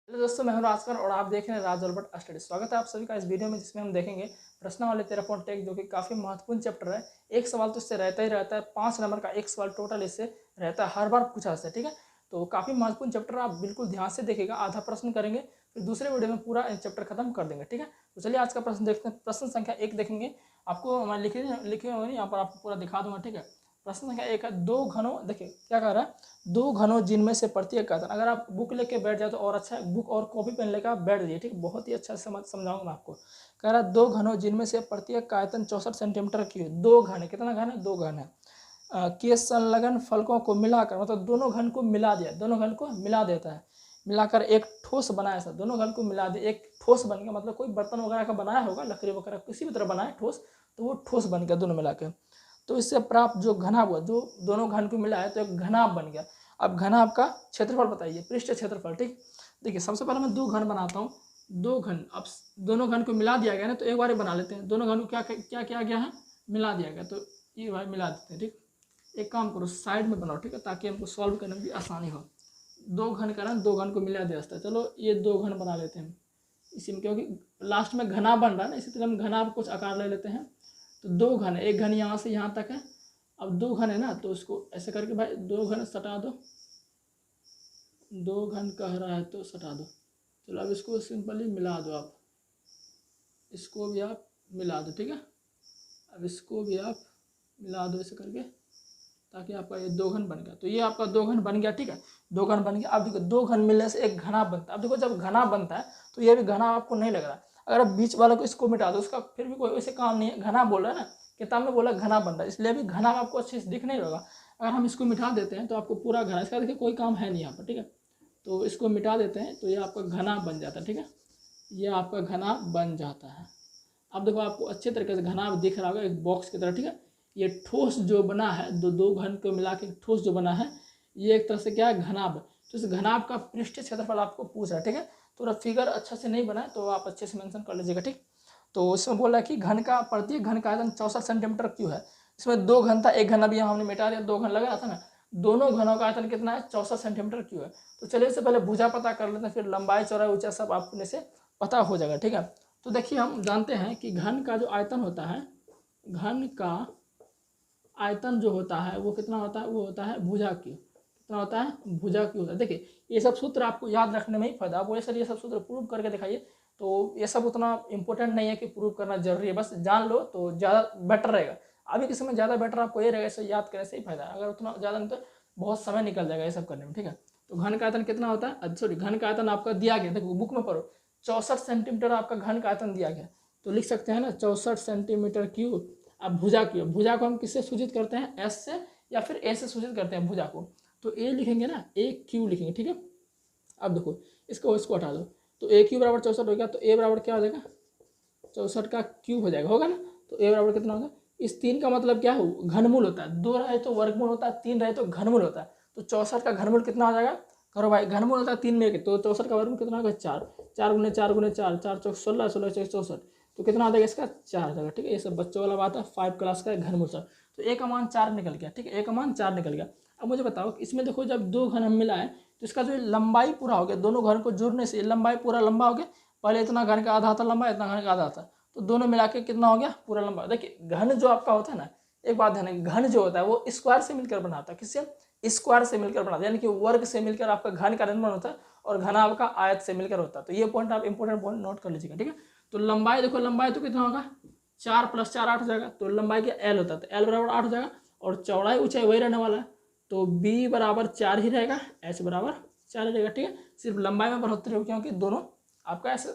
Hello दोस्तों, मैं हूं राजकर और आप देख रहे हैं राज अल्बर्ट स्टडी। स्वागत है आप सभी का इस वीडियो में, जिसमें हम देखेंगे प्रश्नावली 13.1, जो कि काफ़ी महत्वपूर्ण चैप्टर है। एक सवाल तो इससे रहता ही रहता है, 5 नंबर का एक सवाल टोटल इससे रहता है, हर बार पूछा जाता है। ठीक है, तो काफ़ी महत्वपूर्ण चैप्टर, आप बिल्कुल ध्यान से देखिएगा। आधा प्रश्न करेंगे, फिर दूसरे वीडियो में पूरा चैप्टर खत्म कर देंगे। ठीक है, तो चलिए आज का प्रश्न देखते हैं। प्रश्न संख्या 1 देखेंगे। आपको मैं लिखे होंगे, यहाँ पर आपको पूरा दिखा दूंगा। ठीक है, प्रश्न संख्या 1 है, दो घनों, देखिए क्या कह रहा है, दो घनों जिनमें से प्रत्येक आयतन। अगर आप बुक लेके बैठ जाए तो और अच्छा है, बुक और कॉपी पेन लेकर आप बैठ जाइए। ठीक, बहुत ही अच्छा समझाऊंगा मैं आपको। कह रहा है दो घनों जिनमें से प्रत्येक का आयतन 64 सेंटीमीटर की है। दो घन, कितना घन है? दो घन है। के संलग्न फलकों को मिलाकर, मतलब दोनों घन को मिला दिया, दोनों घन को मिला देता है, मिलाकर एक ठोस बनाया। सर दोनों घन को मिला दे, एक ठोस बन गया। मतलब कोई बर्तन वगैरह का बनाया होगा, लकड़ी वगैरह किसी भी तरह बनाया ठोस, तो वो ठोस बन गया दोनों मिलाकर। तो इससे प्राप्त जो घनाभ हुआ, जो दोनों घन को मिला है, तो एक घनाभ बन गया। अब घनाभ का क्षेत्रफल बताइए, पृष्ठ क्षेत्रफल। ठीक, देखिए सबसे पहले मैं दो घन बनाता हूँ। दो घन, अब दोनों घन को मिला दिया गया ना, तो एक बार बना लेते हैं। दोनों घन को क्या क्या किया गया है? मिला दिया गया, तो ये भाई मिला देते हैं। ठीक, एक काम करो, साइड में बनाओ। ठीक है, ताकि हमको सॉल्व करने में भी आसानी हो। दो घन का ना, दो घन को मिला दिया जाता है। चलो ये दो घन बना लेते हैं इसी में, क्योंकि लास्ट में घना बन रहा है ना, इसी तरह हम घना कुछ आकार ले लेते हैं। तो दो घन है, एक घन यहाँ से यहाँ तक है। अब दो घन है ना, तो इसको ऐसे करके भाई दो घन सटा दो। दो घन कह रहा है तो सटा दो। चलो अब इसको सिंपली मिला दो आप, इसको भी आप मिला दो। ठीक है, अब इसको भी आप मिला दो ऐसे करके, ताकि आपका ये दो घन बन गया। तो ये आपका दो घन बन गया। ठीक है, दो घन बन गया। अब देखो दो घन मिलने से एक घना बनता है। अब देखो जब घना बनता है तो ये भी घना आपको नहीं लग रहा। अगर आप बीच वाले को इसको मिटा दो, उसका फिर भी कोई वैसे काम नहीं है। घना बोल रहा है ना, किताब में बोला घना बन रहा है, इसलिए भी घना आपको अच्छे से दिख नहीं होगा। अगर हम इसको मिटा देते हैं तो आपको पूरा घना, इसका देखिए कोई काम है नहीं यहाँ पर। ठीक है, तो इसको मिटा देते हैं तो ये आपका घना बन जाता है। ठीक है, ये आपका घना बन जाता है। अब देखो आपको अच्छे तरीके से घना दिख रहा होगा, एक बॉक्स की तरह। ठीक है, ये ठोस जो बना है, दो घन को मिला के ठोस जो बना है, ये एक तरह से क्या है? घनाभ। तो इस घनाभ का पृष्ठीय क्षेत्रफल आपको पूछ रहा है। ठीक है, थोड़ा फिगर अच्छा से नहीं बना है तो आप अच्छे से मेंशन कर लीजिएगा। ठीक, तो इसमें बोल रहा है कि घन का, प्रत्येक घन का आयतन 64 सेंटीमीटर क्यों है। इसमें दो घन था, एक घन अभी हमने मिटा दिया, दो घन लगा था ना। दोनों घनों का आयतन कितना है? 64 सेंटीमीटर क्यों है। तो चलिए इससे पहले भुजा पता कर लेते हैं, फिर लंबाई चौड़ाई ऊंचाई सब आपने से पता हो जाएगा। ठीक है, तो देखिए हम जानते हैं कि घन का जो आयतन होता है, घन का आयतन जो होता है वो कितना होता है? वो होता है भुजा क्यू। कितना होता है? भुजा क्यू होता है। देखिए ये सब सूत्र आपको याद रखने में ही फायदा। बोले सर ये सब सूत्र प्रूव करके दिखाइए, तो ये सब उतना इंपॉर्टेंट नहीं है कि प्रूव करना जरूरी है, बस जान लो तो ज़्यादा बेटर रहेगा। अभी के समय ज़्यादा बेटर आपको ये रहेगा, इसे याद करने से ही फायदा है। अगर उतना ज़्यादा नहीं तो बहुत समय निकल जाएगा ये सब करने में। ठीक है, तो घन का आयतन कितना होता है? सॉरी, घन का आयतन आपका दिया गया, देखो बुक में पढ़ो, 64 सेंटीमीटर आपका घन का आयतन दिया गया। तो लिख सकते हैं ना 64 सेंटीमीटर क्यूब। अब भुजा की, भुजा को हम किससे सूचित करते हैं? एस से या फिर ए से सूचित करते हैं भुजा को। तो ए लिखेंगे ना, ए क्यू लिखेंगे। ठीक है, अब देखो इसको हटा दो, तो ए क्यू बराबर 64 हो गया। तो ए बराबर क्या हो जाएगा? 64 का क्यूब हो जाएगा, होगा ना। तो ए बराबर कितना होगा? इस तीन का मतलब क्या है? घनमूल होता है। दो रहे तो वर्गमूल होता है, तीन रहे तो घनमूल होता है। तो 64 का घनमूल कितना हो जाएगा? करो भाई, घनमूल होता है तीन में, तो 64 का वर्गमूल कितना होगा? 4। 4 गुने 4 गुने 4, 4 चौक 16, 16 चौक 64। तो कितना आ जाएगा इसका? 4 आ जाएगा। ठीक है, ये सब बच्चों वाला बात है, 5 क्लास का घनमूल सर। तो ए का मान 4 निकल गया। ठीक है, ए का मान 4 निकल गया। अब मुझे बताओ इसमें देखो, जब दो घन हम मिला है तो इसका जो लंबाई पूरा हो गया, दोनों घन को जुड़ने से लंबाई पूरा लंबा हो गया। पहले इतना घन का आधा था लंबा, इतना घन का आधा था, तो दोनों मिला के कितना हो गया? पूरा लंबा। देखिए घन जो आपका होता है ना, एक बात ध्यान है, घन जो होता है वो स्क्वायर से मिलकर बनाता है। किससे? स्क्वायर से मिलकर बनाता है, यानी कि वर्ग से मिलकर आपका घन का निर्माण होता है, और घन आपका आयत से मिलकर होता है। तो ये पॉइंट आप इंपोर्टेंट पॉइंट नोट कर लीजिएगा। ठीक है, तो लंबाई देखो, लंबाई तो कितना होगा? 4 + 4 8 हो जाएगा। तो लंबाई का एल होता है, तो एल बराबर 8 हो जाएगा। और चौड़ाई ऊंचाई वही रहने वाला है, तो बी बराबर 4 ही रहेगा, एच बराबर 4 ही रहेगा। ठीक है, सिर्फ लंबाई में बढ़ोतरी होगी, क्योंकि दोनों आपका ऐसे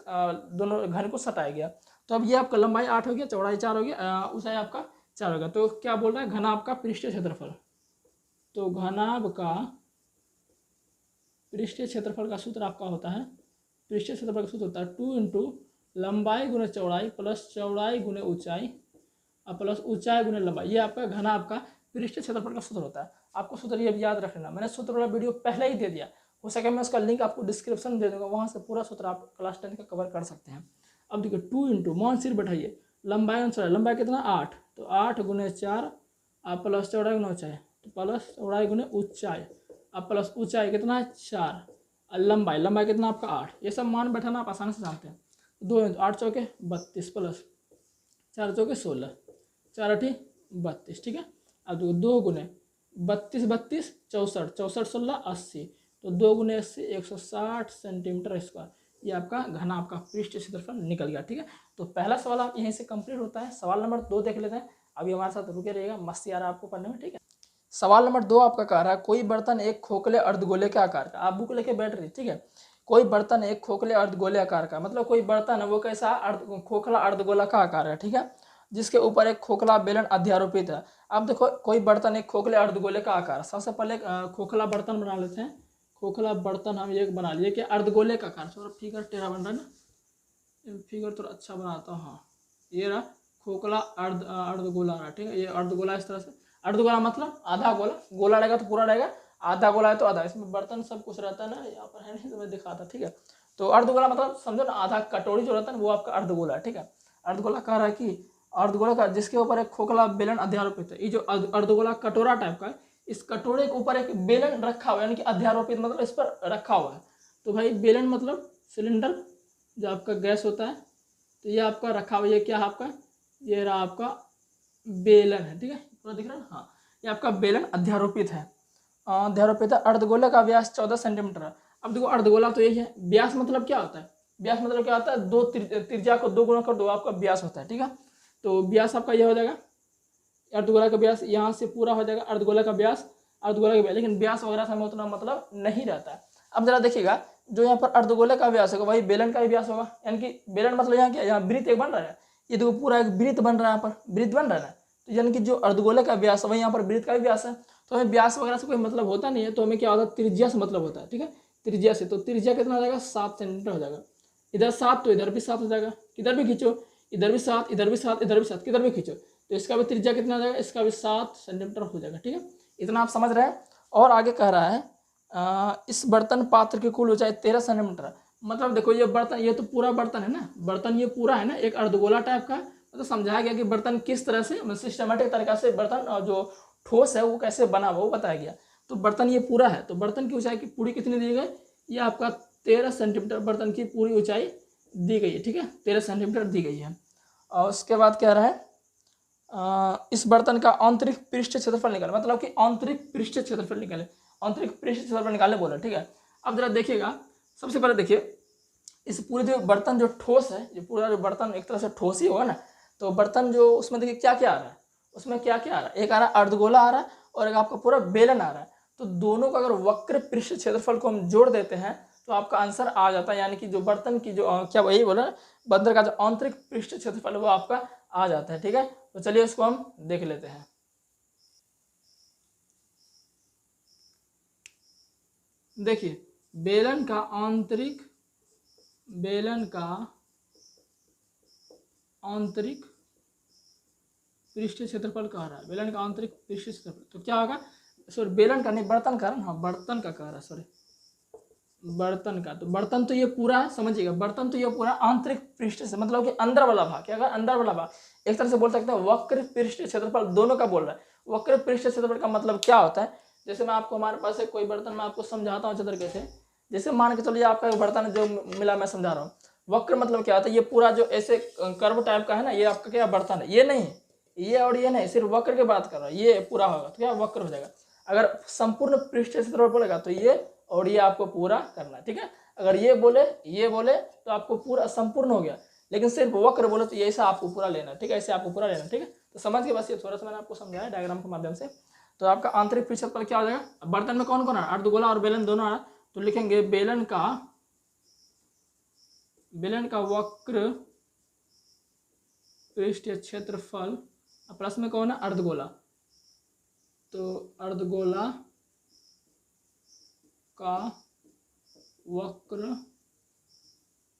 दोनों घन को सटाया गया। तो अब ये आपका लंबाई 8 हो गया, चौड़ाई 4 हो गया, ऊंचाई आपका 4 हो गया। तो क्या बोल रहा है? घनाभ का पृष्ठीय क्षेत्रफल। तो घनाभ का पृष्ठीय क्षेत्रफल का सूत्र आपका होता है, पृष्ठीय क्षेत्रफल का सूत्र होता है 2 इंटू लंबाई गुने चौड़ाई प्लस चौड़ाई गुने ऊंचाई और प्लस ऊंचाई गुने लंबाई। ये आपका घनाभ का पृष्ठीय क्षेत्रफल का सूत्र होता है। आपको सूत्र ये भी याद रख लेना, मैंने सूत्र वाला वीडियो पहले ही दे दिया, हो सके मैं उसका लिंक आपको डिस्क्रिप्शन में दे दूंगा, वहाँ से पूरा सूत्र आप क्लास 10 का कवर कर सकते हैं। अब देखिए 2 इंटू मान सिर बैठाइए, लंबाई और चौड़ाई, लंबाई कितना? 8, तो 8 गुने 4 और प्लस चौड़ाई गुने ऊंचाई, तो प्लस चौड़ाई गुने ऊंचाई, अब प्लस ऊंचाई कितना है? 4, लंबाई, लंबाई कितना आपका 8, ये सब मान बैठाना आप आसानी से जानते हैं। 2 8 चौके 32 प्लस 4 चौके 16, 4 8 32, ठीक है। अब देखो 2 गुने 32 32 64, 64 16 80, तो 2 गुने 80 160 सेंटीमीटर स्क्वायर, ये आपका घना आपका पृष्ठ क्षेत्रफल निकल गया, ठीक है। तो पहला सवाल आप यहीं से कंप्लीट होता है। सवाल नंबर 2 देख लेते हैं। अभी हमारे साथ रुके रहिएगा, मस्ती आ रहा है आपको पढ़ने में, ठीक है। सवाल नंबर 2 आपका कह रहा है कोई बर्तन एक खोखले अर्धगोले के आकार का, आप बुक लेके बैठ रही, ठीक है। कोई बर्तन एक खोखले अर्धगोले आकार का, मतलब कोई बर्तन है वो कैसा खोखला अर्धगोला का आकार है, ठीक है, जिसके ऊपर एक खोखला बेलन अध्यारोपित है। अब देखो कोई बर्तन एक खोखले अर्धगोले का आकार, सबसे पहले खोखला बर्तन बना लेते हैं। खोखला बर्तन हम एक बना लिए कि अर्धगोले का आकार, थोड़ा फिगर टेढ़ा बन रहा है ना, फिगर थोड़ा अच्छा बनाता हूँ। हाँ, ये रहा खोखला अर्धगोला रहा, ठीक है। ये अर्धगोला इस तरह से, अर्धगोला मतलब आधा गोला, गोला रहेगा तो पूरा रहेगा, आधा गोला है तो आधा, इसमें बर्तन सब कुछ रहता है ना, यहाँ पर है नहीं तो मैं दिखाता, ठीक है। तो अर्धगोला मतलब समझो ना, आधा कटोरी जो रहता है वो आपका अर्धगोला है, ठीक है। अर्धगोला कह रहा है कि अर्धगोला का जिसके ऊपर एक खोखला बेलन अध्यारोपित है। ये जो अर्धगोला कटोरा टाइप का है, इस कटोरे के ऊपर एक बेलन रखा हुआ है, यानी कि अध्यारोपित मतलब इस पर रखा हुआ है। तो भाई बेलन मतलब सिलेंडर जो आपका गैस होता है, तो ये आपका रखा हुआ, ये क्या है आपका, ये रहा आपका बेलन है, ठीक है, पूरा दिख रहा है। हाँ, ये आपका बेलन अध्यारोपित है, अध्यारोपित है। अर्धगोले का व्यास 14 सेंटीमीटर है। अब देखो अर्धगोला तो यही है, व्यास मतलब क्या होता है, व्यास मतलब क्या होता है, दो त्रिज्या को 2 गुना कर दो, आपका व्यास होता है, ठीक है। तो व्यास आपका यह हो जाएगा, अर्धगोला का व्यास यहाँ से पूरा हो जाएगा, अर्धगोला का व्यास, अर्धगोला का व्यास, लेकिन व्यास वगैरह से हमें उतना मतलब नहीं रहता है। अब जरा देखिएगा, जो यहाँ पर अर्धगोले का व्यास होगा वही बेलन का भी व्यास होगा, यानी कि बेलन मतलब यहाँ क्या, यहाँ वृत्त एक बन रहा है, ये देखो पूरा एक वृत्त बन रहा है, यहाँ पर वृत्त बन रहा है ना, तो यानी कि जो अर्धगोले का व्यास है वही यहाँ पर वृत्त का भी व्यास है। तो हमें व्यास वगैरह से कोई मतलब होता नहीं है, तो हमें क्या होता है, त्रिज्या से मतलब होता है, ठीक है, त्रिज्या से। तो त्रिज्या कितना हो जाएगा, 7 सेंटीमीटर हो जाएगा। इधर 7 तो इधर भी 7 हो जाएगा, किधर भी खींचो, इधर भी 7 इधर भी 7 इधर भी 7, किधर भी खींचो, तो इसका भी त्रिज्या कितना हो जाएगा, इसका भी 7 सेंटीमीटर हो जाएगा, ठीक है। इतना आप समझ रहे हैं। और आगे कह रहा है इस बर्तन पात्र की कुल ऊंचाई 13 सेंटीमीटर, मतलब देखो ये बर्तन, ये तो पूरा बर्तन है ना, बर्तन ये पूरा है ना, एक अर्धगोला टाइप का, तो समझाया गया कि बर्तन किस तरह से सिस्टमेटिक तरीका से बर्तन जो ठोस है वो कैसे बना हुआ वो बताया गया। तो बर्तन ये पूरा है, तो बर्तन की ऊंचाई की पूरी कितनी दी गई, ये आपका 13 सेंटीमीटर बर्तन की पूरी ऊंचाई दी गई है, ठीक है, 13 सेंटीमीटर दी गई है। और उसके बाद कह रहा है इस बर्तन का आंतरिक पृष्ठ क्षेत्रफल निकाले, मतलब कि आंतरिक पृष्ठ क्षेत्रफल निकाले, आंतरिक पृष्ठ क्षेत्रफल निकाले बोला, ठीक है। अब जरा देखिएगा, सबसे पहले देखिए इस पूरे जो बर्तन जो ठोस है, ये पूरा जो बर्तन एक तरह से ठोस ही होगा ना, तो बर्तन जो उसमें देखिए क्या क्या आ रहा है, उसमें क्या क्या आ रहा है, एक आ रहा है अर्धगोला आ रहा है और एक आपका पूरा बेलन आ रहा है। तो दोनों का अगर वक्र पृष्ठ क्षेत्रफल को हम जोड़ देते हैं तो आपका आंसर आ जाता है, यानी कि जो बर्तन की जो क्या वही बोला, बर्तन का जो आंतरिक पृष्ठ क्षेत्रफल वो आपका आ जाता है, ठीक है। तो चलिए इसको हम देख लेते हैं। देखिए बेलन का आंतरिक पृष्ठ क्षेत्रफल कह रहा है, बेलन का आंतरिक पृष्ठ क्षेत्रफल, तो क्या होगा, सॉरी बेलन का नहीं, बर्तन का, हाँ बर्तन का कह रहा है, सॉरी बर्तन का। तो बर्तन तो ये पूरा है, समझिएगा, बर्तन तो ये पूरा आंतरिक पृष्ठ से मतलब कि अंदर वाला भाग, क्या, अगर अंदर वाला भाग एक तरह से बोल सकते हैं वक्र पृष्ठ क्षेत्रफल, दोनों का बोल रहा है। वक्र पृष्ठ क्षेत्रफल का मतलब क्या होता है, जैसे मैं आपको, हमारे पास है कोई बर्तन, मैं आपको समझाता हूँ अच्छे तरीके से। जैसे मान के चलिए आपका बर्तन जो मिला, मैं समझा रहा हूँ। वक्र मतलब क्या होता है, ये पूरा जो ऐसे कर्व टाइप का है ना, ये आपका क्या बर्तन है, ये नहीं, ये और ये नहीं, सिर्फ वक्र की बात कर रहा है, ये पूरा होगा तो क्या वक्र हो जाएगा। अगर संपूर्ण पृष्ठ क्षेत्रफल बोलेगा तो ये और ये आपको पूरा करना है, ठीक है। अगर ये बोले तो आपको पूरा संपूर्ण हो गया, लेकिन सिर्फ वक्र बोले तो ये ऐसा आपको पूरा लेना, ठीक है, ऐसे आपको पूरा लेना, ठीक है। तो समझ के बस, ये थोड़ा सा मैंने आपको समझाया डायग्राम के माध्यम से। तो आपका आंतरिक पृष्ठ क्षेत्रफल क्या हो जाएगा, बर्तन में कौन कौन है, अर्धगोला और बेलन दोनों है, तो लिखेंगे बेलन का वक्र पृष्ठ क्षेत्रफल प्लस में कौन है, अर्धगोला, तो अर्धगोला का वक्र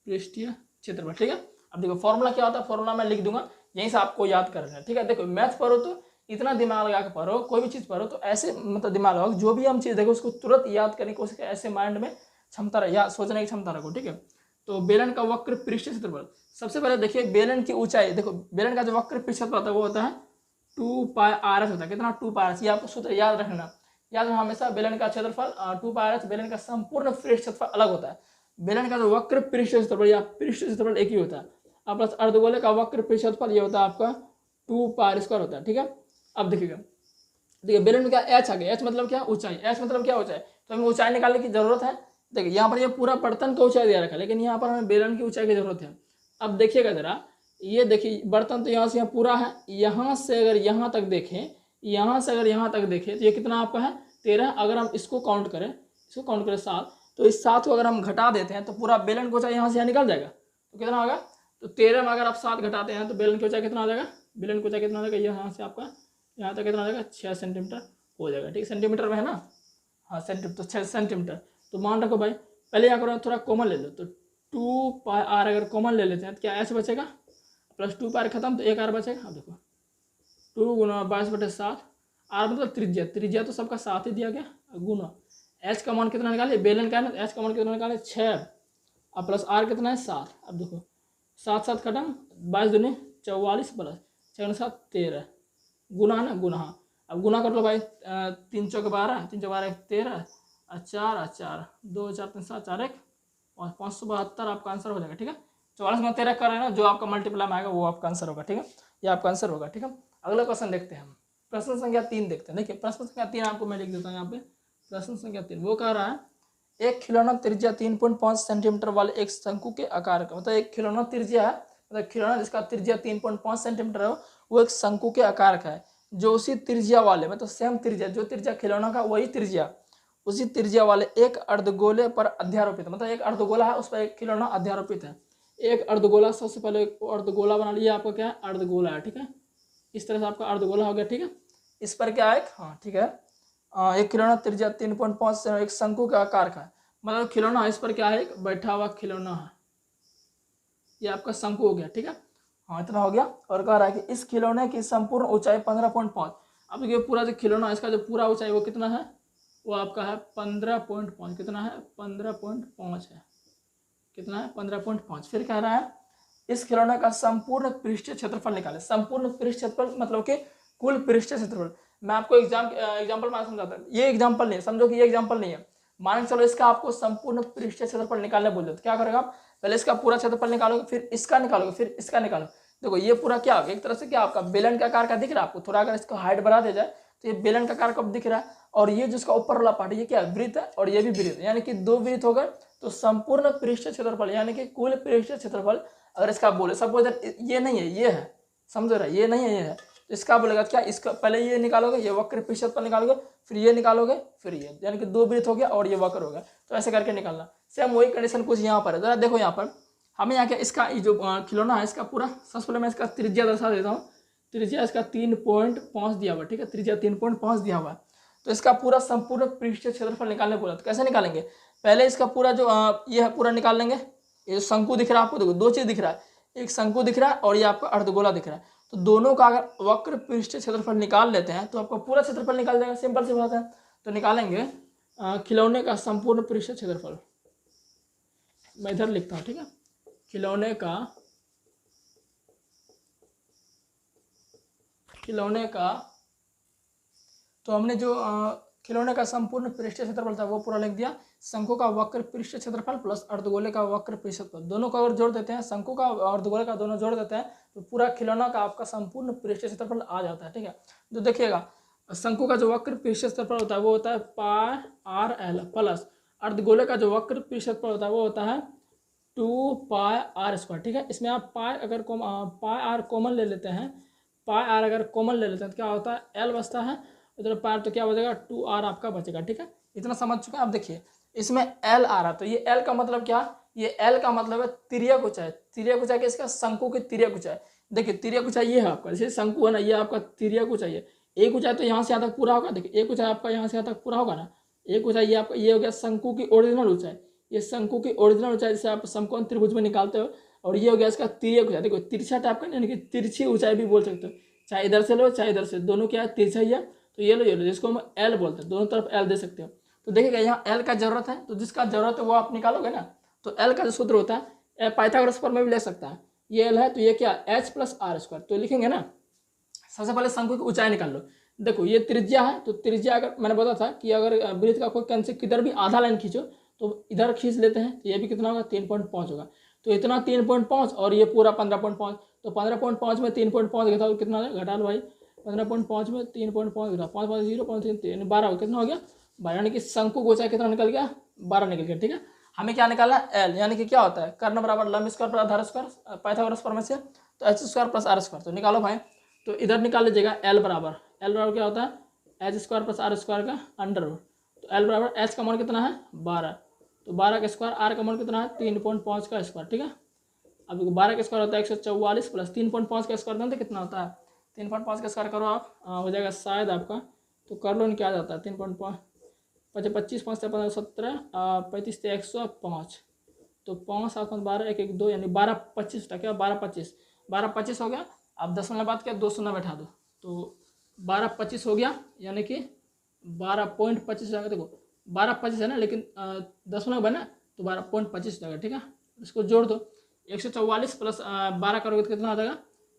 पृष्ठीय क्षेत्रफल, ठीक है। अब देखो फॉर्मूला क्या होता है, फॉर्मूला मैं लिख दूंगा, यहीं से आपको याद करना है, ठीक है। देखो मैथ पढ़ो तो इतना दिमाग लगा के पढ़ो, कोई भी चीज़ पढ़ो तो ऐसे मतलब दिमाग लगाओ, जो भी हम चीज़ देखो उसको तुरंत याद करने की कोशिश करें, ऐसे माइंड में क्षमता या सोचने की क्षमता रखो, ठीक है। तो बेलन का वक्र पृष्ठीय क्षेत्रफल, सबसे पहले देखिए बेलन की ऊंचाई, देखो बेलन का जो वक्र पृष्ठ क्षेत्रफल होता है वो होता है 2πr होता है, कितना 2πr, ये आपको सूत्र याद रखना, याद रखना हमेशा बेलन का क्षेत्रफल 2 पाई r बेलन का संपूर्ण पृष्ठ क्षेत्रफल अलग होता है। बेलन का जो वक्र पृष्ठ क्षेत्रफल या पृष्ठ क्षेत्रफल एक ही होता है। अब प्लस अर्धगोले का वक्र पृष्ठ क्षेत्रफल ये होता है आपका 2 पाई r² होता है। ठीक है, अब देखिएगा, देखिए बेलन में क्या h आ गया, h मतलब क्या ऊंचाई, h मतलब क्या ऊंचाई, तो हमें ऊंचाई निकालने की जरूरत है। देखिए यहाँ पर ये पूरा बर्तन का ऊंचाई दिया रखा है, लेकिन यहाँ पर हमें बेलन की ऊंचाई की जरूरत है। अब देखिएगा जरा, ये देखिए बर्तन तो यहाँ से यहाँ पूरा है, यहाँ से अगर यहाँ तक देखें, यहाँ से अगर यहाँ तक देखें तो ये कितना आपका है 13। अगर हम इसको काउंट करें 7, तो इस 7 को अगर हम घटा देते हैं तो पूरा बेलन की ऊंचाई यहाँ से यहाँ निकल जाएगा। तो कितना होगा, तो 13 में अगर आप 7 घटाते हैं तो बेलन की ऊंचाई कितना आ जाएगा, बेलन की ऊंचाई कितना आ जाएगा, यहाँ से आपका यहाँ तक कितना आ जाएगा 6 सेंटीमीटर हो जाएगा। ठीक है, सेंटीमीटर में है ना, हाँ सेंटीमीटर, तो 6 सेंटीमीटर। तो मान रखो भाई, पहले यहाँ करो थोड़ा कॉमन ले लो, तो 2 पाई r अगर कॉमन ले लेते हैं तो क्या h बचेगा, प्लस 2 पाई खत्म तो 1 r बचेगा। अब देखो 2 गुना 22/7, r मतलब त्रिज्या, त्रिज्या तो सबका 7 ही दिया गया, गुना h का मान कितना निकाले, बेलन का है ना, h का मान कितना निकाले 6, अब प्लस r कितना है 7। अब देखो 7 खत्म, 22 दूनी 44 प्लस 6 7 13, गुना है ना, गुना, हाँ अब गुना कर लो भाई, 3 चौके 12, 3 चौके 12 13, 4 2 4 3 7 4 1 और 572 आपका आंसर हो जाएगा। ठीक है, 44 में 13 कर रहे हैं ना, जो आपका मल्टीप्लाई में आएगा वो आपका आंसर होगा। ठीक है, ये आपका आंसर होगा। ठीक है, अगला क्वेश्चन देखते हैं हम, प्रश्न संख्या 3 देखते हैं। देखिए प्रश्न संख्या 3 आपको मैं लिख देता हूँ यहाँ पे, प्रश्न संख्या 3 वो कह रहा है एक खिलौना त्रिज्या 3.5 सेंटीमीटर वाले एक शंकु के आकार का, मतलब एक खिलौना त्रिज्या है, मतलब खिलौना जिसका त्रिज्या 3.5 सेंटीमीटर है वो एक शंकु के आकार का है, जो उसी त्रिज्या वाले, मतलब सेम त्रिज्या, जो त्रिज्या खिलौना का वही त्रिज्या, उसी त्रिज्या वाले एक अर्धगोले पर अध्यारोपित, मतलब एक अर्धगोला है उस पर एक खिलौना अध्यारोपित है। एक अर्धगोला, सबसे पहले एक अर्धगोला बना लिया, आपका क्या है अर्धगोला है। ठीक है, इस तरह से आपका अर्धगोला हो गया। ठीक है, इस पर क्या है, हाँ ठीक है, एक खिलौना त्रिज्या 3.5 से एक शंकु के आकार का है, मतलब खिलौना इस पर क्या है, एक बैठा हुआ खिलौना है, ये आपका शंकु हो गया। ठीक है, हाँ इतना हो गया। और कह रहा है कि इस खिलौने की संपूर्ण ऊंचाई 15.5। अब ये पूरा जो खिलौना इसका जो पूरा ऊंचाई वो कितना है, वो आपका है 15.5, कितना है 15.5 है, कितना है 15.5। फिर कह रहा है इस खिलौने का संपूर्ण पृष्ठीय क्षेत्रफल निकाले। संपूर्ण पृष्ठ क्षेत्रफल मतलब कि कुल पृष्ठीय क्षेत्रफल। मैं आपको एग्जाम्पल में समझाता हूँ, ये एग्जाम्पल नहीं है, समझो कि ये एग्जाम्पल नहीं है, मान के चलो इसका आपको संपूर्ण पृष्ठीय क्षेत्रफल निकालने बोल दो, तो क्या करेगा आप, पहले इसका पूरा क्षेत्रफल निकालोगे, फिर इसका निकालोगे, फिर इसका निकालोगे। देखो ये पूरा क्या होगा, एक तरह से क्या आपका बेलन का आकार का दिख रहा है आपको, थोड़ा अगर इसका हाइट बढ़ा दिया जाए तो ये बेलन का आकार कब दिख रहा है, और ये जिसका ऊपर वाला पार्ट ये क्या है वृत्त है, और ये भी वृत्त, यानी कि 2 वृत्त हो गए। तो संपूर्ण पृष्ठीय क्षेत्रफल यानी कि कुल पृष्ठीय क्षेत्रफल अगर इसका बोले, सपोज ये नहीं है ये है, समझो रहा, ये नहीं है ये है, तो इसका बोलेगा क्या, इसका पहले ये निकालोगे, ये वक्र पृष्ठ क्षेत्रफल निकालोगे, फिर ये निकालोगे, फिर ये, यानी कि 2 वृत्त हो गया और ये वक्र हो गया। तो ऐसे करके निकालना। सेम वही कंडीशन कुछ यहाँ पर है। जरा देखो यहाँ पर हमें यहाँ क्या, इसका जो खिलौना है इसका पूरा, सबसे पहले मैं इसका त्रिज्या दर्शा देता हूँ। त्रिज्या इसका 3.5 दिया हुआ, ठीक है, त्रिज्या 3.5 दिया हुआ है। तो इसका पूरा संपूर्ण पृष्ठीय क्षेत्रफल निकालने बोला, तो कैसे निकालेंगे, पहले इसका पूरा जो ये है पूरा निकाल लेंगे। ये शंकु दिख रहा है आपको, देखो 2 चीज दिख रहा है, एक शंकु दिख रहा है और ये आपका अर्धगोला दिख रहा है। तो दोनों का अगर वक्र पृष्ठीय क्षेत्रफल निकाल लेते हैं तो आपका पूरा क्षेत्रफल निकाल जाएगा, सिंपल सी बात है। तो निकालेंगे खिलौने का संपूर्ण पृष्ठीय क्षेत्रफल, मैं इधर लिखता हूँ, ठीक है, खिलौने का तो हमने जो खिलौने का संपूर्ण पृष्ठीय क्षेत्रफल था वो पूरा लिख दिया। शंकु का वक्र पृष्ठीय क्षेत्रफल प्लस अर्धगोले का वक्र पृष्ठीय क्षेत्रफल, दोनों का अगर जोड़ देते हैं, शंकु का और अर्धगोले का दोनों जोड़ देते हैं तो पूरा खिलौना का आपका संपूर्ण पृष्ठीय क्षेत्रफल आ जाता है। ठीक है, तो देखिएगा शंकु का जो वक्र पृष्ठीय क्षेत्रफल होता है वो होता है पाई आर एल प्लस अर्धगोले का जो वक्र पृष्ठीय क्षेत्रफल होता है वो होता है 2 पाई आर स्क्वायर। ठीक है, इसमें आप पाई अगर पाई आर कॉमन ले लेते हैं, पाई आर अगर कॉमन ले लेते हैं तो क्या होता है एल बचता है, इधर पार तो क्या बचेगा 2r आपका बचेगा। ठीक है, इतना समझ चुके हैं। अब देखिए इसमें l आ रहा, तो ये l का मतलब क्या, ये l का मतलब है तिर्यक ऊंचाई। तिर्यक ऊंचाई किसका, शंकु की तिर्यक ऊंचाई। देखिए तिर्यक ऊंचाई ये है आपका, जैसे शंकु है ना, ये आपका तिर्यक ऊंचाई है। एक ऊंचाई तो यहाँ से यहाँ तक पूरा होगा, देखिए एक ऊंचाई आपका यहाँ से यहाँ तक पूरा होगा ना, एक ऊंचाई ये आपका ये हो गया शंकु की ओरिजिनल ऊंचाई, ये शंकु की ओरिजिनल ऊंचाई जिसे आप समकोण त्रिभुज में निकालते हो, और ये हो गया इसका तिर्यक ऊंचाई। देखो तिरछा टाइप का, यानी कि तिरछी ऊंचाई भी बोल सकते हो, चाहे इधर से लो चाहे इधर से, दोनों क्या है तिरछा ही है। तो ये लो जिसको हम एल बोलते हैं, दोनों तरफ एल दे सकते हो। तो देखिएगा यहाँ एल का जरूरत है, तो जिसका जरूरत है वो आप निकालोगे ना। तो एल का जो सूत्र होता है पाइथागोरस पर में भी ले सकता है, ये एल है तो ये क्या h + r²। तो लिखेंगे ना, सबसे पहले शंकु की ऊंचाई निकाल लो। देखो ये त्रिज्या है, तो त्रिज्या अगर मैंने बताया था कि अगर वृत्त का कोई केंद्र से किधर भी आधा लाइन खींचो तो इधर खींच लेते हैं, तो ये भी कितना होगा 3.5 होगा। तो इतना 3.5 और ये पूरा 15.5, तो 15.5 में 3.5 घटा तो कितना घटा लो भाई, 15.5 में 3.5 घटा 5 5 0 5 3 12 कितना हो गया 12, यानी कि शंकु गोचा कितना निकल गया 12 निकल गया। ठीक है, हमें क्या निकालना एल, यानी कि क्या होता है कर्ण बराबर लंब स्क्वायर पर आधार स्क्वायर पाइथागोरस प्रमेय से, तो H square plus R square. तो निकालो भाई, तो इधर निकाल लीजिएगा एल बराबर क्या होता है H square plus R square का अंडर रूट। तो एल बराबर एच का मान कितना है 12, तो 12 का स्क्वायर, आर का मान कितना है 3.5 का स्क्वायर। ठीक है, अब 12 का स्क्वायर होता है 144 प्लस 3.5 का स्क्वायर जानते कितना होता है 3.5 का स्क्वायर करो आप, हो जाएगा शायद आपका, तो कर लो क्या जाता है 3.5 25 5 15 17 35 से 105, तो 5 7 5 12 1 1 2 यानी 12 25 क्या 12 25 हो गया। अब 10 मिनट बाद क्या 2 शून्य बैठा दो, तो 12 25 हो गया, यानी कि 12.25 जाएगा। देखो 12 25 है ना, लेकिन 10 मिनट बना तो 12.25 जाएगा। ठीक है, इसको जोड़ दो, 144 प्लस 12 करोगे तो कितना हो जाएगा,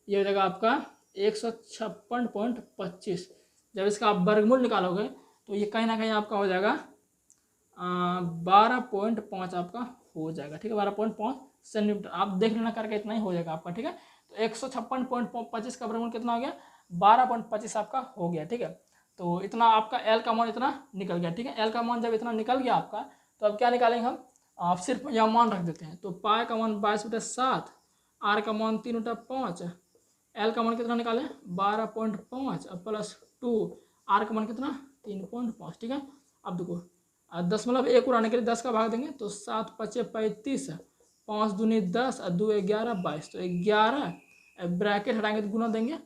ये हो जाएगा आपका 156.25। जब इसका आप वर्गमूल निकालोगे तो ये कहीं ना कहीं आपका हो जाएगा 12.5 आपका हो जाएगा। ठीक है, 12.5 सेंटीमीटर, आप देख लेना करके इतना ही हो जाएगा आपका। ठीक है, तो 156.25 का वर्गमूल कितना हो गया 12.25 आपका हो गया। ठीक है, तो इतना आपका एल का मान इतना निकल गया। ठीक है, एल का मान जब इतना निकल गया आपका, तो अब क्या निकालेंगे हम, आप सिर्फ यह मान रख देते हैं। तो पाई का मान 22/7, आर का मान 3/5, एल का मान कितना निकाले 12.5 और प्लस 2, आर का मान कितना 3.5। ठीक है, अब देखो 10 उड़ाने के लिए 10 का भाग देंगे, तो 7 5 35, 5 दूनी 10 और 2 11 22, तो 11 ब्रैकेट हटाएंगे तो गुना देंगे,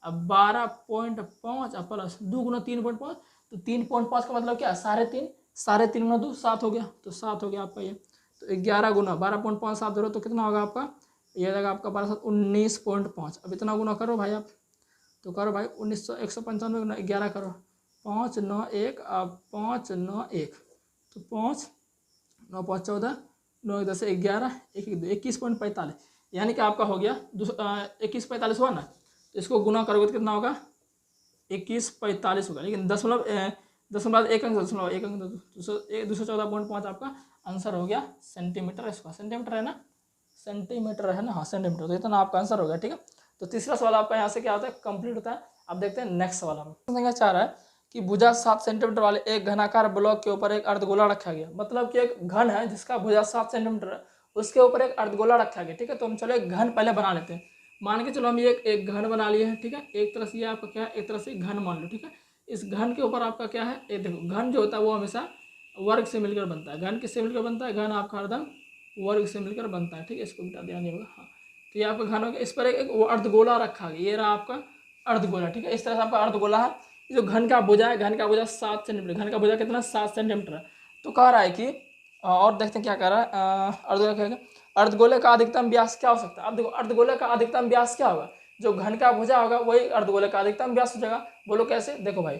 अब 12.5 और प्लस 2 गुना 3.5, तो 3.5 का मतलब क्या 3.5, 3.5 गुना 2 7 हो गया, तो 7 हो गया आपका ये। तो 11 गुना 12.5 7 धरो तो कितना होगा आपका, ये जाएगा आपका 19.5। अब इतना गुना करो भाई आप, तो करो भाई 195 गुना 11 करो, 5 9 1 5 9 1, तो 5 9 5 14 9 10 11 1 1 2 21.45, यानी कि आपका हो गया 21.45 हुआ ना, तो इसको गुना करोगे तो कितना होगा 21.45 होगा। लेकिन 10.1 अंक 214.5 आपका आंसर हो गया सेंटीमीटर। इसका सेंटीमीटर है ना, सेंटीमीटर है ना, हाँ सेंटीमीटर, तो इतना आपका आंसर हो गया। ठीक है, तो तीसरा सवाल आपका यहाँ से क्या होता है कंप्लीट होता है। अब देखते हैं नेक्स्ट सवाल हम संख्या 4 है कि भुजा 7 सेंटीमीटर वाले एक घनाकार ब्लॉक के ऊपर एक अर्धगोला रखा गया। मतलब कि एक घन है जिसका भुजा 7 सेंटीमीटर है, उसके ऊपर एक अर्धगोला रखा गया। ठीक है, तो हम चलो एक घन पहले बना लेते हैं। मान के चलो हम ये एक घन बना लिए हैं। ठीक है, एक तरह से ये आपका क्या है एक तरह से घन मान लो। ठीक है, इस घन के ऊपर आपका क्या है ये देखो, घन जो होता है वो हमेशा वर्ग से मिलकर बनता है। घन किससे मिलकर बनता है, घन आपका हरदम वर्ग से मिलकर बनता है। ठीक है, इसको मिटा देना नहीं होगा। हाँ, तो ये आपका घन हो गया, इस पर एक अर्धगोला रखा गया, ये रहा आपका अर्धगोला। ठीक है, इस तरह से आपका अर्धगोला है। जो घन का भुजा है, घन का भुजा 7 सेंटीमीटर, घन का भुजा कितना 7 सेंटीमीटर है। तो कह रहा है कि और देखते हैं क्या कह रहा है, अर्धगोला कहेगा अर्धगोले का अधिकतम व्यास क्या हो सकता है। अब देखो अर्धगोले का अधिकतम व्यास क्या होगा, जो घन का भुजा होगा वही अर्धगोले का अधिकतम व्यास हो जाएगा। बोलो कैसे, देखो भाई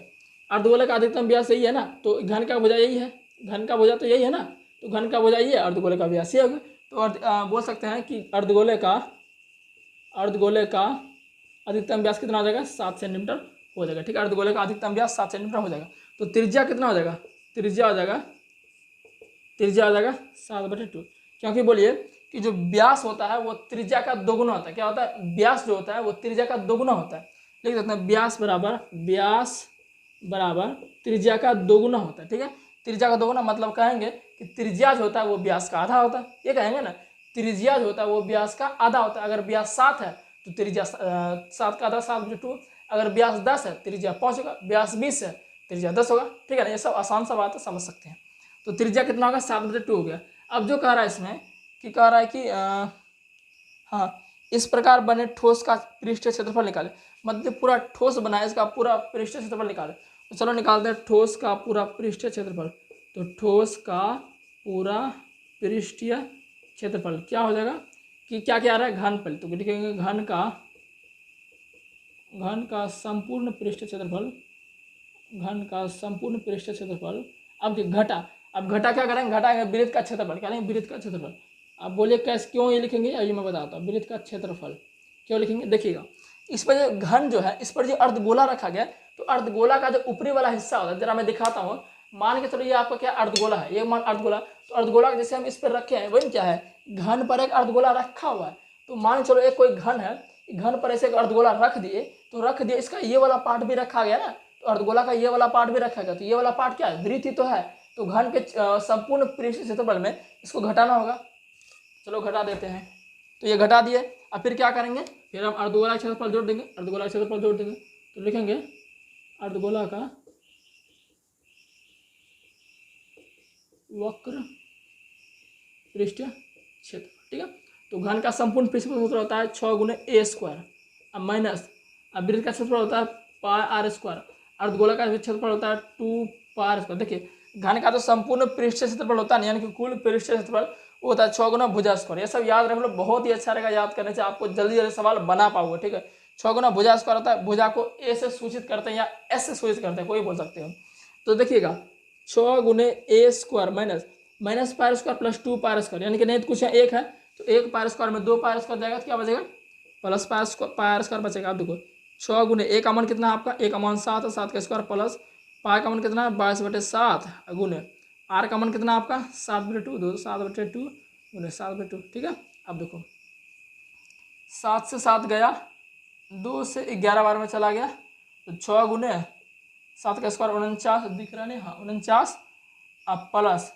अर्धगोले का अधिकतम व्यास यही है ना, तो घन का भुजा यही है, घन का भुजा तो यही है ना, तो घन का भुजा ये है, अर्धगोले का व्यास ये होगा। तो बोल सकते हैं कि अर्धगोले का अधिकतम व्यास कितना हो जाएगा 7 सेंटीमीटर हो जाएगा। ठीक है, अर्धगोले का अधिकतम व्यास 7 सेंटीमीटर हो जाएगा। तो त्रिज्या कितना हो जाएगा, त्रिज्या हो जाएगा 7/2, क्योंकि बोलिए कि जो व्यास होता है वो त्रिज्या का दोगुना होता है। क्या होता है, व्यास जो होता है वो त्रिज्या का दोगुना होता है। लिख देते हैं व्यास बराबर त्रिज्या का दोगुना होता है। ठीक है, त्रिज्या का दोगुना मतलब कहेंगे कि त्रिज्या जो होता है वो व्यास का आधा होता है, ये कहेंगे ना। त्रिज्या जो होता है वो व्यास का आधा होता है। अगर व्यास 7 है तो त्रिज्या 7 का आधा 7/2, अगर व्यास 10 है त्रिज्या 5 होगा, व्यास 20 है त्रिज्या 10 होगा। ठीक है ना, ये सब आसान सा बात है, समझ सकते हैं। तो त्रिज्या कितना होगा 7/2 हो गया। अब जो कह रहा है इसमें कि कह रहा है कि हाँ इस प्रकार बने ठोस का पृष्ठीय क्षेत्रफल निकाले, मतलब पूरा ठोस बना है इसका पूरा पृष्ठीय क्षेत्रफल निकाले। तो चलो निकालते हैं ठोस का पूरा पृष्ठीय क्षेत्रफल। तो ठोस का पूरा पृष्ठीय क्षेत्रफल क्या हो जाएगा कि क्या क्या आ रहा है घनफल, तो लिखेंगे घन का संपूर्ण पृष्ठीय क्षेत्रफल, घन का संपूर्ण पृष्ठीय क्षेत्रफल। अब घटा, अब घटा क्या करेंगे, घटाएंगे वृत्त का क्षेत्रफल, क्या लेंगे वृत्त का क्षेत्रफल। अब बोलिए कैसे क्यों ये लिखेंगे, अभी मैं बताता हूँ। वृत्त का क्षेत्रफल क्यों लिखेंगे, देखिएगा इस पर जो घन जो है, इस पर जो अर्धगोला रखा गया, तो अर्धगोला का जो ऊपरी वाला हिस्सा होता है, जरा मैं दिखाता हूँ। मान के चलो ये आपका क्या अर्धगोला है, ये मान अर्धगोला, तो अर्धगोला जैसे हम इस पर रखे हैं वही क्या है, घन पर एक अर्धगोला रखा हुआ है। तो मान के चलो एक कोई घन है, घन पर ऐसे एक अर्धगोला रख दिए, तो रख दिए, इसका ये वाला पार्ट भी रखा गया ना, तो अर्धगोला का ये वाला पार्ट भी रखा गया, तो ये वाला पार्ट क्या है, वृत्त ही तो है। तो घन के संपूर्ण पृष्ठ क्षेत्रफल में इसको घटाना होगा। चलो घटा देते हैं, तो ये घटा दिए। अब फिर क्या करेंगे, फिर हम अर्धगोला क्षेत्रफल जोड़ देंगे, अर्धगोला क्षेत्रफल जोड़ देंगे, तो लिखेंगे अर्धगोला का वक्र पृष्ठ क्षेत्रफल, ठीक है। तो घन का संपूर्ण पृष्ठफल सूत्र होता है 6 गुने a स्क्वायर, अब माइनस, अब वृत्त का क्षेत्रफल होता है पाई आर स्क्वायर, अर्धगोला का क्षेत्रफल होता है 2 पाई आर स्क्वायर। देखिए घन का जो संपूर्ण पृष्ठ क्षेत्रफल होता है, यानी कि कुल पृष्ठ क्षेत्रफल, वो होता है 6 गुना भुजा स्क्वायर। ये सब याद रख लो, बहुत ही अच्छा रहेगा याद करने से, आपको जल्दी जल्दी सवाल बना पाओगे, ठीक है। 6 गुना भुजा स्क्वायर होता है, भुजा को ए से सूचित करते हैं या एस से सूचित करते हैं, कोई बोल सकते हो। तो देखिएगा 6 गुने A square minus pi square plus 2 pi square, यानी कि नहीं तो कुछ है एक है, तो 1 पाई स्क्वायर में 2 पाई स्क्वायर जाएगा, तो क्या बचेगा, प्लस पाई स्क्वायर बचेगा। आप देखो 6 गुने ए का मान कितना है आपका, ए का मान 7 है, 7 का स्क्वायर प्लस पाई का मान कितना है 22/7 गुने आर का मान कितना आपका 7/2, 7/2 गुने 7/2, ठीक है। अब देखो 7 से 7 गया, 2 से 11 बार में चला गया, तो 6 गुने 7 का स्क्वायर 49 दिख रहा नहीं, हाँ 49, अब प्लस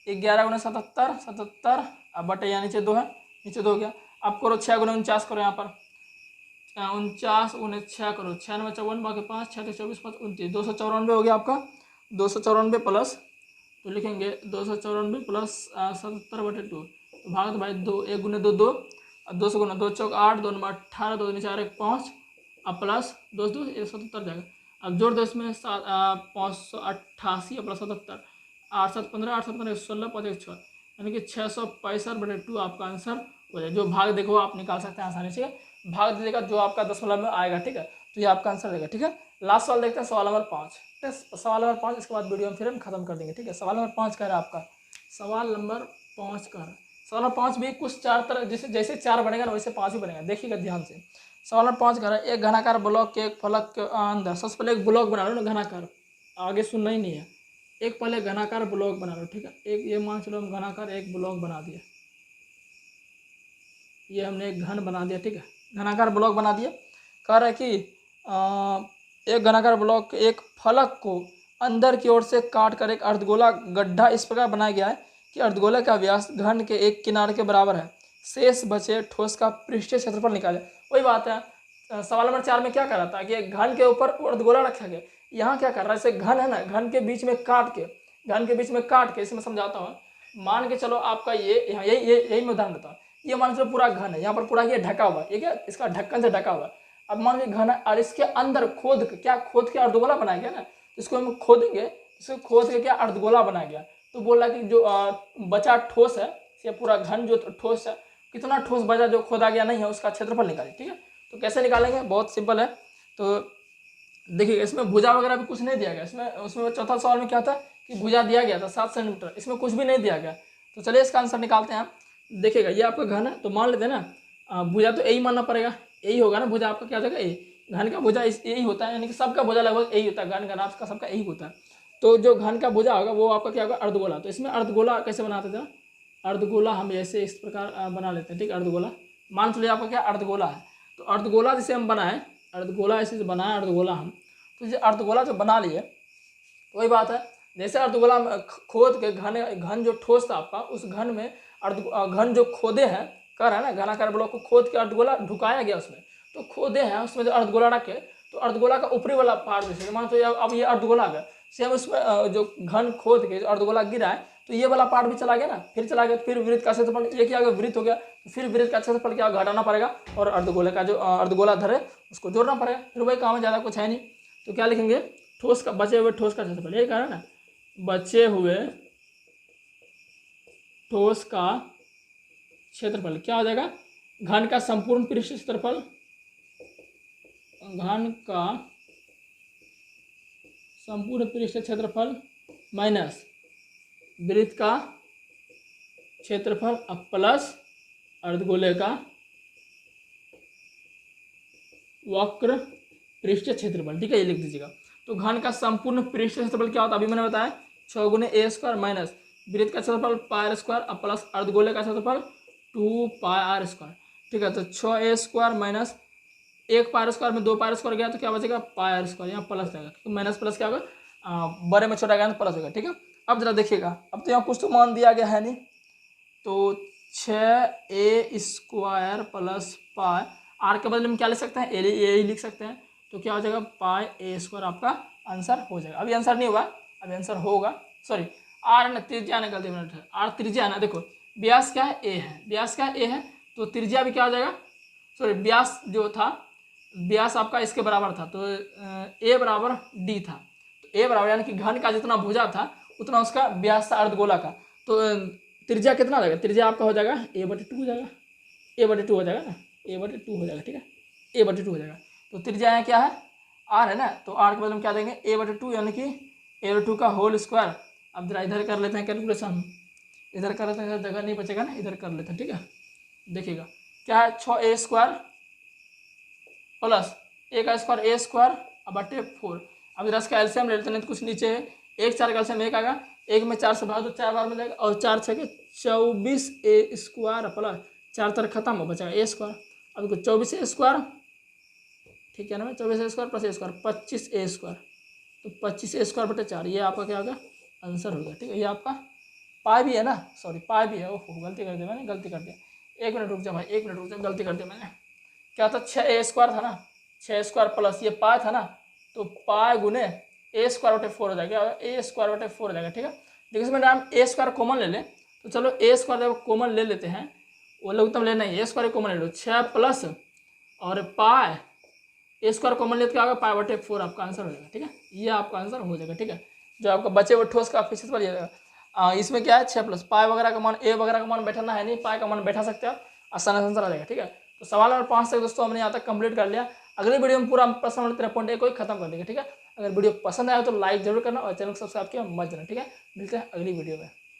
11 गुने 77, 77, अब बटे यहाँ नीचे 2 है, नीचे 2 हो गया। अब करो 6 गुने 49 करो, यहाँ पर 49 गुने 6 करो, 6 में 54, बाकी 5, 6 24, 5 29, 294 हो गया आपका, 294 प्लस, तो लिखेंगे 294 प्लस 77/2, तो भाग तो भाई 2, 1 गुने 2 2, अब 200 गुना 2 चौक 8, 2 9 18, 2 4 1 5, अब प्लस 2 2 177 जाएगा। अब जोड़ दो इसमें 588 प्लस 77, 8 7 15, 8 7 15 16, 5 1 6, यानी कि 665/2 आपका आंसर हो जाए। जो भाग देखो आप निकाल सकते हैं आसानी से, भाग दीजिएगा जो आपका दशमलव में आएगा, ठीक है, तो ये आपका आंसर रहेगा, ठीक है। लास्ट सवाल देखते हैं, सवाल नंबर 5, ठीक है, सवाल नंबर 5, इसके बाद वीडियो हम फिर हम खत्म कर देंगे, ठीक है। सवाल नंबर 5 कह रहा है आपका, सवाल नंबर 5 कह रहा है, सवाल नंबर 5 भी कुछ 4 तरह, जैसे 4 बनेगा ना वैसे 5 भी बनेगा, देखिएगा ध्यान से। सवाल नंबर 5 कह रहा है, एक घनाकार ब्लॉक के एक फलक के अंदर, सबसे पहले एक ब्लॉक बना लो ना घनाकार, आगे सुनना ही नहीं है, एक पहले घनाकार ब्लॉक बना लो, ठीक है। एक ये मान चलो हम घनाकार एक ब्लॉक बना दिया, ये हमने एक घन बना दिया, ठीक है, घनाकार ब्लॉक बना दिया। कह रहा है कि एक घनाकार ब्लॉक एक फलक को अंदर की ओर से काट कर एक अर्धगोला गड्ढा इस प्रकार बनाया गया है कि अर्धगोला का व्यास घन के एक किनारे के बराबर है, शेष बचे ठोस का पृष्ठीय क्षेत्रफल निकाले। वही बात है, सवाल नंबर 4 में क्या कर रहा था कि घन के ऊपर अर्धगोला रखा गया, यहाँ क्या कर रहा है, जैसे घन है ना, घन के बीच में काट के, इसमें समझाता हूँ। मान के चलो आपका ये यहाँ यही मैं उदाहरण देता हूँ, ये मान के चलो पूरा घन है, यहाँ पर पूरा ये ढका हुआ है, ये क्या इसका ढक्कन से ढका हुआ है। अब मान लीजिए घन है और इसके अंदर खोद के अर्धगोला बनाया गया ना, इसको हम खोदेंगे, इसको खोद के क्या अर्धगोला बनाया गया। तो बोल रहा है कि जो बचा ठोस है, ये पूरा घन जो ठोस है, कितना ठोस बचा जो खोदा गया नहीं है, उसका क्षेत्रफल निकालिए, ठीक है। तो कैसे निकालेंगे, बहुत सिंपल है। तो देखिए इसमें भुजा वगैरह भी कुछ नहीं दिया गया, उसमें चौथा सवाल में क्या था कि भुजा दिया गया था 7 सेंटीमीटर, इसमें कुछ भी नहीं दिया गया। तो चलिए इसका आंसर निकालते हैं। देखिएगा ये आपका घन है, तो मान लेते हैं ना, भुजा तो यही मानना पड़ेगा, यही होगा ना, भुजा आपका क्या होगा, यही घन का भुजा यही होता है, यानी कि सबका भुजा लगभग यही होता है, घन घनाभ का सबका यही होता है। तो जो घन का भुजा होगा वो आपका क्या होगा, अर्धगोला। तो इसमें अर्धगोला कैसे बनाते थे, अर्धगोला हम ऐसे इस प्रकार बना लेते हैं, ठीक है। अर्धगोला मान चलिए आपका क्या अर्धगोला है, तो अर्धगोला जैसे हम बनाए, अर्धगोला ऐसे बनाए अर्धगोला हम, तो ये अर्धगोला जो बना लिए, वही बात है, जैसे अर्धगोला खोद के घन जो ठोस था आपका, उस घन में घन जो खोदे हैं, कर है ना, घनाकार ब्लॉक को खोद के अर्धगोला ढुकाया गया उसमें, तो खोदे हैं उसमें जो अर्धगोला रखे, तो अर्धगोला का ऊपरी वाला पार्ट जैसे मान तो अब ये अर्धगोला आ गया, सेम उसमें जो घन खोद के जो अर्धगोला गिरा है, तो ये वाला पार्ट भी चला गया ना, फिर चला गया, फिर वृत्त का क्षेत्रफल ये क्या वृत्त हो गया, फिर वृत्त का क्षेत्रफल क्या घटाना पड़ेगा, और अर्धगोले का जो अर्धगोला धरे उसको जोड़ना पड़ेगा, फिर वही काम है, ज़्यादा कुछ है नहीं। तो क्या लिखेंगे, ठोस का बचे हुए ठोस का क्षेत्रफल, यही कह रहा है ना, बचे हुए ठोस का क्षेत्रफल क्या हो जाएगा, घन का संपूर्ण पृष्ठ क्षेत्रफल, घन का संपूर्ण पृष्ठ क्षेत्रफल माइनस वृत्त का क्षेत्रफल अब प्लस अर्धगोले का वक्र पृष्ठीय क्षेत्रफल, ठीक है, ये लिख दीजिएगा। तो घन का संपूर्ण पृष्ठीय क्षेत्रफल क्या होता है, अभी मैंने बताया 6 गुने a स्क्वायर माइनस वृत्त का क्षेत्रफल पाई स्क्वायर और प्लस अर्धगोले का क्षेत्रफल 2 पाई आर स्क्वायर, ठीक है। तो 6a स्क्वायर माइनस एक पाई स्क्वायर में 2 पाई स्क्वायर गया तो क्या बचेगा, पाई आर स्क्वायर, यहाँ प्लस जाएगा क्योंकि माइनस प्लस क्या होगा, बड़े में छोटा गया तो प्लस होगा, ठीक है। अब जरा देखिएगा, अब तो यहाँ कुछ तो मान दिया गया है नहीं, तो 6a square plus pi, are के बदले में क्या लिख सकते हैं, ए ही लिख सकते हैं, तो क्या हो जाएगा पाई ए स्क्वायर, आपका आंसर हो जाएगा। अभी आंसर नहीं हुआ, अभी आंसर होगा, सॉरी आर ना त्रिज्या ना, गलती मिनट है, आर त्रिज्या है ना, देखो व्यास क्या है, ए है, व्यास क्या ए है, तो त्रिज्या भी क्या हो जाएगा, सॉरी व्यास जो था, व्यास आपका इसके बराबर था, तो ए बराबर डी था, तो ए बराबर यानी कि घन का जितना भुजा था उतना उसका व्यास था अर्धगोला का, तो त्रिज्या कितना हो जाएगा, त्रिज्या आपका हो जाएगा a/2 हो जाएगा, a/2 हो जाएगा ना, a/2 हो जाएगा, ठीक है, a/2 हो जाएगा। तो त्रिज्या यहाँ क्या है, r है ना, तो r के बदले में क्या देंगे, a/2 यानी कि a/2 का होल स्क्वायर। अब जरा इधर कर लेते हैं कैलकुलेशन, इधर कर लेते हैं, इधर जगह नहीं बचेगा ना, इधर कर लेते हैं, ठीक है। देखिएगा क्या है, 6a स्क्वायर प्लस a का स्क्वायर a स्क्वायर बटे 4। अब जरा इसका एलसीएम ले लेते हैं, तो कुछ नीचे है, 1 4 का एलसीएम 1 आएगा, 1 में 4 से भाग तो 4 बार में जाएगा, और 4 6 के 24a स्क्वायर प्लस 4 तरह खत्म हो बचेगा a स्क्वायर। अब देखो 24a स्क्वायर, ठीक है ना, 24a square plus a square 25a square, तो 25a स्क्वायर बटे 4, ये आपका क्या होगा, आंसर होगा, ठीक है। ये आपका पाई भी है ना, सॉरी पाई भी है, ओहो गलती कर दिया मैंने, गलती कर दिया, 1 मिनट रुक जा भाई, 1 मिनट रुक जा, गलती कर दिया मैंने, क्या था 6a स्क्वायर था ना, 6 स्क्वायर प्लस ये पाई था ना, तो पाई गुने a स्क्वायर बटे 4 हो जाएगा, a स्क्वायर बटे 4 हो जाएगा, ठीक है। देखिए इसमें हम a स्क्वायर कॉमन ले लें, तो चलो a स्क्वायर जब कॉमन ले लेते हैं, वो लघुत्तम लेना ही, a स्क्वायर कॉमन ले लो, 6 प्लस और पाई a स्क्वायर कॉमन लेते क्या होगा, पाई बटे 4 आपका आंसर हो जाएगा, ठीक है, ये आपका आंसर हो जाएगा, ठीक है। जो आपका बचे हुए ठोस का प्रतिशत पर जाएगा, इसमें क्या है 6 प्लस पाई वगैरह का मान, a वगैरह का मान बैठाना है नहीं, पाई का मान बैठा सकते हो, आसान आंसर आ जाएगा, ठीक है। तो सवाल नंबर 5 तक दोस्तों हमने यहाँ तक कंप्लीट कर लिया। अगले वीडियो में पूरा प्रश्न नंबर 13.1 को खत्म कर देंगे, ठीक है। अगर वीडियो पसंद आया तो लाइक जरूर करना और चैनल को सब्सक्राइब किया मत जाना, ठीक है। मिलते हैं अगली वीडियो में।